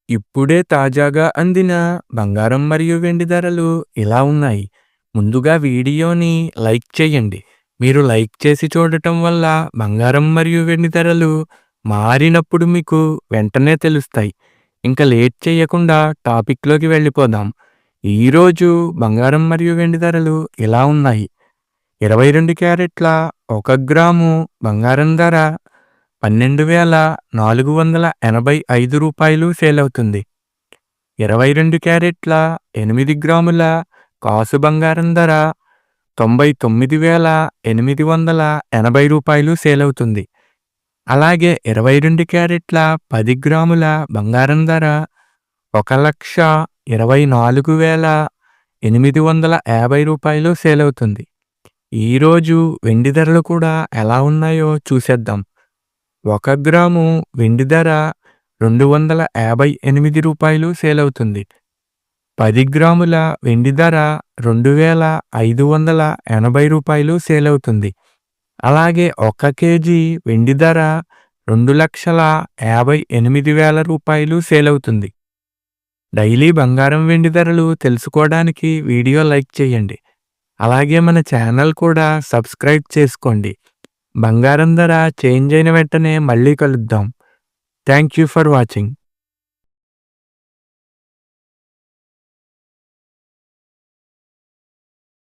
ఇప్పుడే తాజాగా అందిన బంగారం మరియు వెండి ధరలు ఇలా ఉన్నాయి. ముందుగా వీడియోని లైక్ చేయండి. మీరు లైక్ చేసి చూడటం వల్ల బంగారం మరియు వెండి ధరలు మారినప్పుడు మీకు వెంటనే తెలుస్తాయి. ఇంకా లేట్ చేయకుండా టాపిక్‌లోకి వెళ్ళిపోదాం. ఈరోజు బంగారం మరియు వెండి ధరలు ఇలా ఉన్నాయి. 22 క్యారెట్ల 1 గ్రాము బంగారం ధర రూ. 12,485 సేల్ అవుతుంది. 22 క్యారెట్ల 8 గ్రాముల కాసు బంగారం ధర రూ. 99,880 సేల్ అవుతుంది. అలాగే 22 క్యారెట్ల 10 గ్రాముల బంగారం ధర రూ. 1,24,850 సేల్ అవుతుంది. ఈరోజు వెండి ధరలు కూడా ఎలా ఉన్నాయో చూసేద్దాం. 1 గ్రాము వెండి ధర రూ. 258 సేల్ అవుతుంది. 10 గ్రాముల వెండి ధర రూ. 2,580 సేల్ అవుతుంది. అలాగే 1 కేజీ వెండి ధర రూ. 2,58,000 సేల్ అవుతుంది. డైలీ బంగారం వెండి ధరలు తెలుసుకోవడానికి వీడియో లైక్ చేయండి. అలాగే మన ఛానల్ కూడా సబ్స్క్రైబ్ చేసుకోండి. బంగారం ధర చేంజ్ అయిన వెంటనే మళ్ళీ కలుద్దాం. Thank you for watching.